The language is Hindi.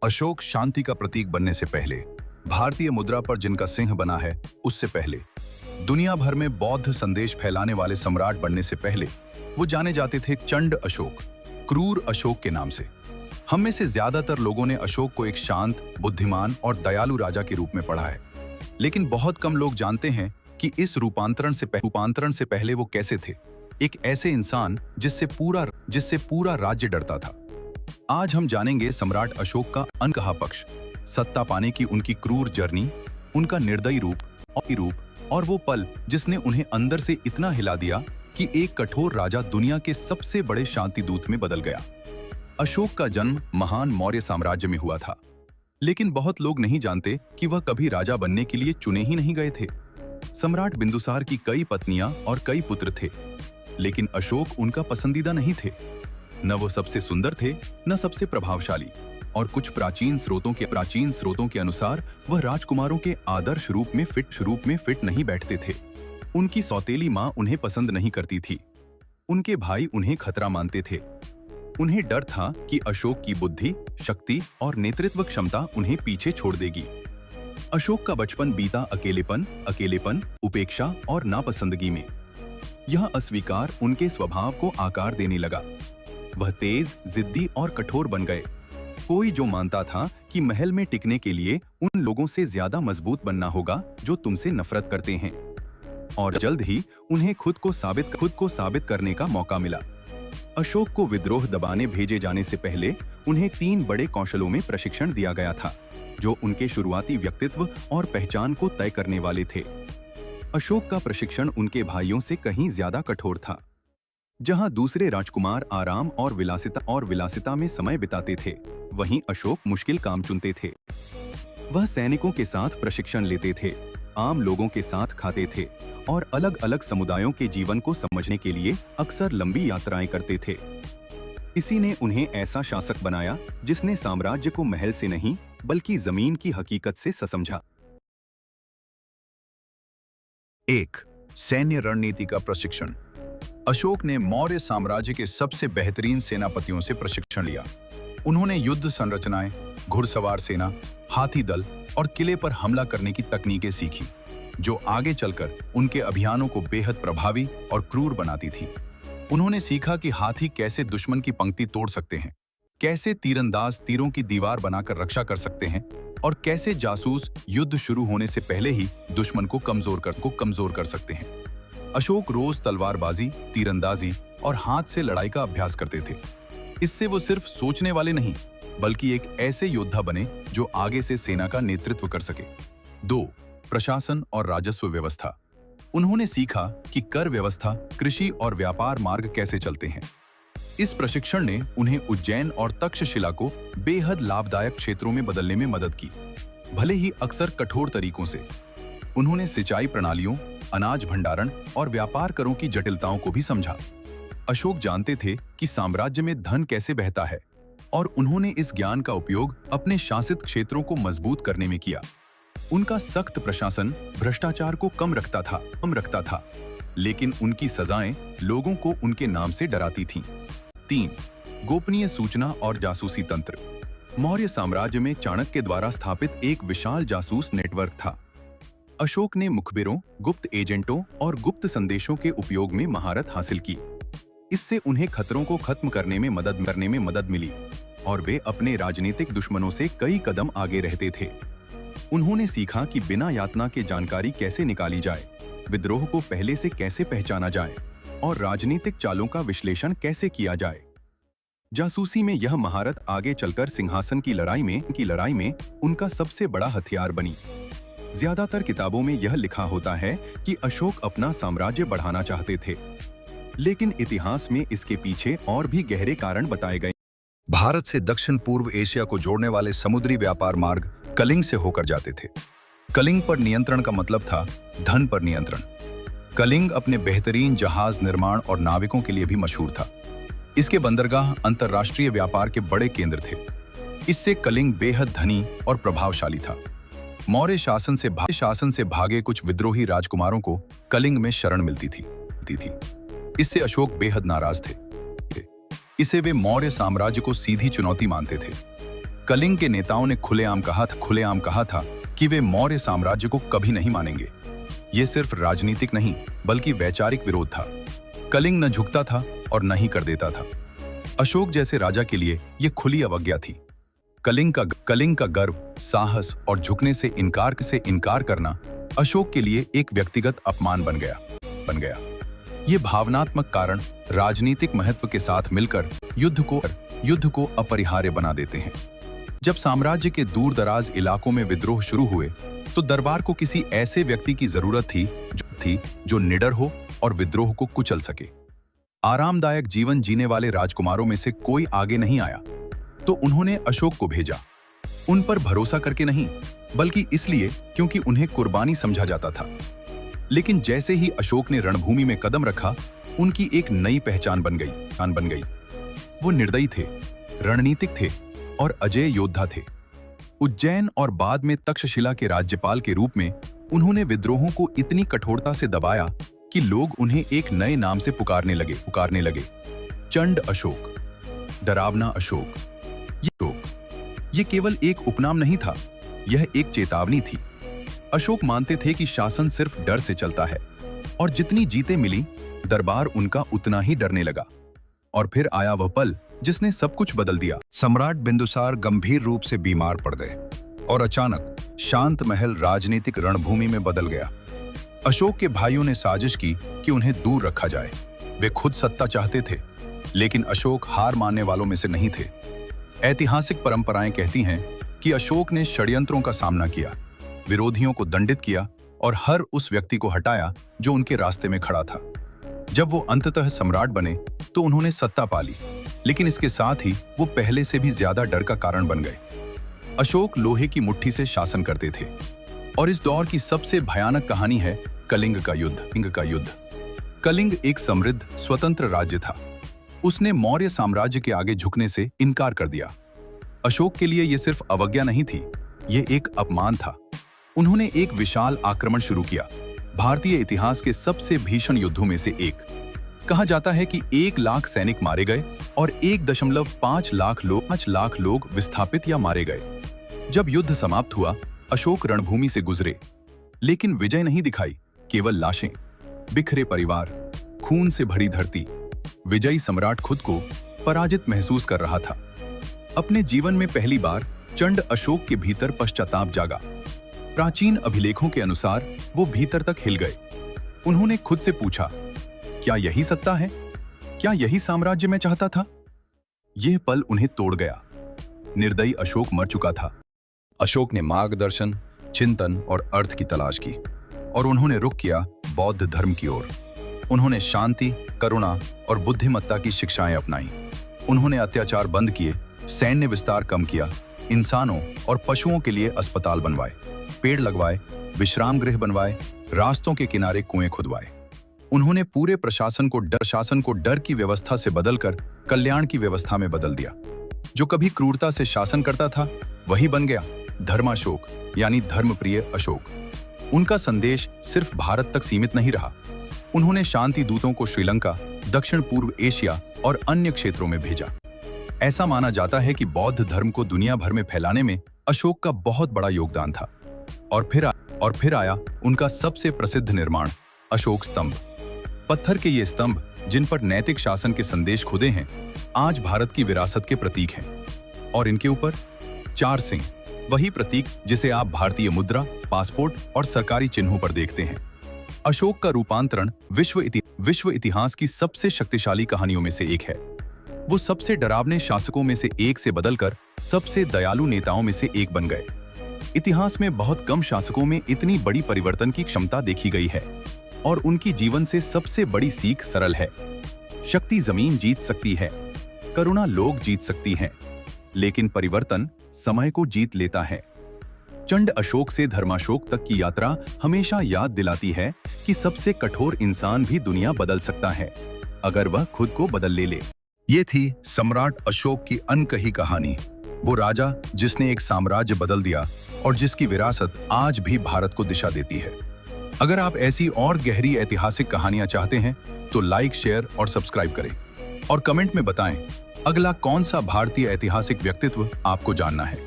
अशोक शांति का प्रतीक बनने से पहले, भारतीय मुद्रा पर जिनका सिंह बना है, उससे पहले, दुनिया भर में बौद्ध संदेश फैलाने वाले सम्राट बनने से पहले, वो जाने जाते थे चंड अशोक, क्रूर अशोक के नाम से। हम में से ज्यादातर लोगों ने अशोक को एक शांत, बुद्धिमान और दयालु राजा के रूप में पढ़ा है, लेकिन बहुत कम लोग जानते हैं कि इस रूपांतरण से पहले वो कैसे थे। एक ऐसे इंसान जिससे पूरा राज्य डरता था। आज हम जानेंगे सम्राट अशोक का अनकहा पक्ष, सत्ता पाने की उनकी क्रूर जर्नी, उनका निर्दयी रूप और वो पल जिसने उन्हें अंदर से इतना हिला दिया कि एक कठोर राजा दुनिया के सबसे बड़े शांति दूत में बदल गया। अशोक का जन्म महान मौर्य साम्राज्य में हुआ था, लेकिन बहुत लोग नहीं जानते कि वह कभी राजा बनने के लिए चुने ही नहीं गए थे। सम्राट बिंदुसार की कई पत्नियां और कई पुत्र थे, लेकिन अशोक उनका पसंदीदा नहीं थे। न वो सबसे सुंदर थे, न सबसे प्रभावशाली, और कुछ प्राचीन स्रोतों के अनुसार वह राजकुमारों के आदर्श रूप में फिट नहीं बैठते थे। उनकी सौतेली मां उन्हें पसंद नहीं करती थी। उनके भाई उन्हें खतरा मानते थे। उन्हें डर था कि अशोक की बुद्धि, शक्ति और नेतृत्व क्षमता उन्हें पीछे छोड़ देगी। अशोक का बचपन बीता अकेलेपन, उपेक्षा और नापसंदगी में। यह अस्वीकार उनके स्वभाव को आकार देने लगा। वह तेज, जिद्दी और कठोर बन गए। कोई जो मानता था कि महल में टिकने के लिए उन लोगों से ज्यादा मजबूत बनना होगा जो तुमसे नफरत करते हैं, और जल्द ही उन्हें खुद को साबित करने का मौका मिला। अशोक को विद्रोह दबाने भेजे जाने से पहले उन्हें 3 बड़े कौशलों में प्रशिक्षण दिया गया था, जो उनके शुरुआती व्यक्तित्व और पहचान को तय करने वाले थे। अशोक का प्रशिक्षण उनके भाइयों से कहीं ज्यादा कठोर था। जहां दूसरे राजकुमार आराम और विलासिता में समय बिताते थे, वहीं अशोक मुश्किल काम चुनते थे। वह सैनिकों के साथ प्रशिक्षण लेते थे, आम लोगों के साथ खाते थे और अलग-अलग समुदायों के जीवन को समझने के लिए अक्सर लंबी यात्राएं करते थे। इसी ने उन्हें ऐसा शासक बनाया जिसने साम्राज्य को महल से नहीं बल्कि जमीन की हकीकत से समझा। 1. सैन्य रणनीति का प्रशिक्षण। अशोक ने मौर्य साम्राज्य के सबसे बेहतरीन सेनापतियों से प्रशिक्षण लिया। उन्होंने युद्ध संरचनाएं, घुड़सवार सेना, हाथी दल और किले पर हमला करने की तकनीकें सीखी, जो आगे चलकर उनके अभियानों को बेहद प्रभावी और क्रूर बनाती थी। उन्होंने सीखा कि हाथी कैसे दुश्मन की पंक्ति तोड़ सकते हैं, कैसे तीरंदाज तीरों की दीवार बनाकर रक्षा कर सकते हैं, और कैसे जासूस युद्ध शुरू होने से पहले ही दुश्मन को कमजोर कर सकते हैं। अशोक रोज तलवारबाजी, तीरंदाजी और हाथ से लड़ाई का अभ्यास करते थे। इससे वो सिर्फ सोचने वाले नहीं, बल्कि एक ऐसे योद्धा बने जो आगे से सेना का नेतृत्व कर सके। 2. प्रशासन और राजस्व व्यवस्था। उन्होंने सीखा कि कर व्यवस्था, कृषि और व्यापार मार्ग कैसे चलते हैं। इस प्रशिक्षण ने उन्हें उज्जैन और तक्षशिला को बेहद लाभदायक क्षेत्रों में बदलने में मदद की, भले ही अक्सर कठोर तरीकों से। उन्होंने सिंचाई प्रणालियों, अनाज भंडारण और व्यापार करों की जटिलताओं को भी समझा। अशोक जानते थे कि साम्राज्य में धन कैसे बहता है, और उन्होंने इस ज्ञान का उपयोग अपने शासित क्षेत्रों को मजबूत करने में किया। उनका सख्त प्रशासन भ्रष्टाचार को कम रखता था, लेकिन उनकी सजाएं लोगों को उनके नाम से डराती थीं। 3. गोपनीय सूचना और जासूसी तंत्र। मौर्य साम्राज्य में चाणक्य द्वारा स्थापित एक विशाल जासूस नेटवर्क था। अशोक ने मुखबिरों, गुप्त एजेंटों और गुप्त संदेशों के उपयोग में महारत हासिल की। इससे उन्हें खतरों को खत्म करने में मदद मिली, और वे अपने राजनीतिक दुश्मनों से कई कदम आगे रहते थे। उन्होंने सीखा कि बिना यातना के जानकारी कैसे निकाली जाए, विद्रोह को पहले से कैसे पहचाना जाए और राजनीतिक चालों का विश्लेषण कैसे किया जाए। जासूसी में यह महारत आगे चलकर सिंहासन की लड़ाई में उनका सबसे बड़ा हथियार बनी। ज्यादातर किताबों में यह लिखा होता है कि अशोक अपना साम्राज्य बढ़ाना चाहते थे, लेकिन इतिहास में इसके पीछे और भी गहरे कारण बताए गए। भारत से दक्षिण पूर्व एशिया को जोड़ने वाले समुद्री व्यापार मार्ग कलिंग से होकर जाते थे। कलिंग पर नियंत्रण का मतलब था धन पर नियंत्रण। कलिंग अपने बेहतरीन जहाज निर्माण और नाविकों के लिए भी मशहूर था। इसके बंदरगाह अंतर्राष्ट्रीय व्यापार के बड़े केंद्र थे। इससे कलिंग बेहद धनी और प्रभावशाली था। मौर्य शासन से भागे कुछ विद्रोही राजकुमारों को कलिंग में शरण मिलती थी। इससे अशोक बेहद नाराज थे। इसे वे मौर्य साम्राज्य को सीधी चुनौती मानते थे। कलिंग के नेताओं ने खुलेआम कहा था कि वे मौर्य साम्राज्य को कभी नहीं मानेंगे। ये सिर्फ राजनीतिक नहीं बल्कि वैचारिक विरोध था। कलिंग न झुकता था और न ही कर देता था। अशोक जैसे राजा के लिए यह खुली अवज्ञा थी। कलिंग का गर्व, साहस और झुकने से इनकार करना अशोक के लिए एक व्यक्तिगत अपमान बन गया। ये भावनात्मक कारण राजनीतिक महत्व के साथ मिलकर युद्ध को अपरिहार्य बना देते हैं। जब साम्राज्य के दूर दराज इलाकों में विद्रोह शुरू हुए तो दरबार को किसी ऐसे व्यक्ति की जरूरत थी जो निडर हो और विद्रोह को कुचल सके। आरामदायक जीवन जीने वाले राजकुमारों में से कोई आगे नहीं आया तो उन्होंने अशोक को भेजा। उन पर भरोसा करके नहीं बल्कि इसलिए क्योंकि उन्हें कुर्बानी समझा जाता था। लेकिन जैसे ही अशोक ने रणभूमि में कदम रखा, उनकी एक नई पहचान बन गई। वो निर्दयी थे, रणनीतिक थे और अजेय योद्धा थे। उज्जैन और बाद में तक्षशिला के राज्यपाल के रूप में उन्होंने विद्रोहों को इतनी कठोरता से दबाया कि लोग उन्हें एक नए नाम से पुकारने लगे। चंड अशोक, डरावना अशोक। ये केवल एक उपनाम नहीं था, यह एक चेतावनी थी। अशोक मानते थे कि शासन सिर्फ डर से चलता है और जितनी जीतें मिली, दरबार उनका उतना ही डरने लगा। और फिर आया वह पल जिसने सब कुछ बदल दिया। सम्राट बिंदुसार गंभीर रूप से बीमार पड़ गए और अचानक शांत महल राजनीतिक रणभूमि में बदल गया। अशोक के भाइयों ने साजिश की कि उन्हें दूर रखा जाए। वे खुद सत्ता चाहते थे, लेकिन अशोक हार मानने वालों में से नहीं थे। ऐतिहासिक परंपराएं कहती हैं कि अशोक ने षड्यंत्रों का सामना किया, विरोधियों को दंडित किया और हर उस व्यक्ति को हटाया जो उनके रास्ते में खड़ा था। जब वो अंततः सम्राट बने तो उन्होंने सत्ता पा ली, लेकिन इसके साथ ही वो पहले से भी ज्यादा डर का कारण बन गए। अशोक लोहे की मुट्ठी से शासन करते थे और इस दौर की सबसे भयानक कहानी है कलिंग का युद्ध। कलिंग एक समृद्ध स्वतंत्र राज्य था। उसने मौर्य साम्राज्य के आगे झुकने से इनकार कर दिया। अशोक के लिए यह सिर्फ अवज्ञा नहीं थी, यह एक अपमान था। उन्होंने एक विशाल आक्रमण शुरू किया, भारतीय इतिहास के सबसे भीषण युद्धों में से एक। कहा जाता है कि 1 लाख सैनिक मारे गए और 1.5 लाख लोग विस्थापित या मारे गए। जब युद्ध समाप्त हुआ, अशोक रणभूमि से गुजरे, लेकिन विजय नहीं दिखाई, केवल लाशें, बिखरे परिवार, खून से भरी धरती। विजयी सम्राट खुद को पराजित महसूस कर रहा था। अपने जीवन में पहली बार चंड अशोक के भीतर पश्चाताप जागा। प्राचीन अभिलेखों के अनुसार वो भीतर तक हिल गए। उन्होंने खुद से पूछा, क्या यही सत्ता है? क्या यही साम्राज्य मैं चाहता था? यह पल उन्हें तोड़ गया। निर्दयी अशोक मर चुका था। अशोक ने मार्गदर्शन, चिंतन और अर्थ की तलाश की और उन्होंने रुख किया बौद्ध धर्म की ओर। उन्होंने शांति, करुणा और बुद्धिमत्ता की शिक्षाएं अपनाई। उन्होंने अत्याचार बंद किए, सैन्य विस्तार कम किया, इंसानों और पशुओं के लिए अस्पताल बनवाए, पेड़ लगवाए, विश्राम गृह बनवाए, रास्तों के किनारे कुएं खुदवाए। उन्होंने पूरे प्रशासन को डर की व्यवस्था से बदलकर कल्याण की व्यवस्था में बदल दिया। जो कभी क्रूरता से शासन करता था, वही बन गया धर्माशोक, यानी धर्मप्रिय अशोक। उनका संदेश सिर्फ भारत तक सीमित नहीं रहा। उन्होंने शांति दूतों को श्रीलंका, दक्षिण पूर्व एशिया और अन्य क्षेत्रों में भेजा। ऐसा माना जाता है कि बौद्ध धर्म को दुनिया भर में फैलाने में अशोक का बहुत बड़ा योगदान था। और फिर आया उनका सबसे प्रसिद्ध निर्माण, अशोक स्तंभ। पत्थर के ये स्तंभ, जिन पर नैतिक शासन के संदेश खुदे हैं, आज भारत की विरासत के प्रतीक हैं। और इनके ऊपर 4 सिंह, वही प्रतीक जिसे आप भारतीय मुद्रा, पासपोर्ट और सरकारी चिन्हों पर देखते हैं। अशोक का रूपांतरण विश्व इतिहास की सबसे शक्तिशाली कहानियों में से एक है। वो सबसे डरावने शासकों में से एक से बदलकर सबसे दयालु नेताओं में से एक बन गए। इतिहास में बहुत कम शासकों में इतनी बड़ी परिवर्तन की क्षमता देखी गई है और उनकी जीवन से सबसे बड़ी सीख सरल है। शक्ति जमीन जीत सकती है, करुणा लोग जीत सकती हैं, लेकिन परिवर्तन समय को जीत लेता है। चंड अशोक से धर्माशोक तक की यात्रा हमेशा याद दिलाती है कि सबसे कठोर इंसान भी दुनिया बदल सकता है, अगर वह खुद को बदल ले। ये थी सम्राट अशोक की अनकही कहानी। वो राजा जिसने एक साम्राज्य बदल दिया और जिसकी विरासत आज भी भारत को दिशा देती है। अगर आप ऐसी और गहरी ऐतिहासिक कहानियां चाहते हैं तो लाइक, शेयर और सब्सक्राइब करें और कमेंट में बताएं अगला कौन सा भारतीय ऐतिहासिक व्यक्तित्व आपको जानना है?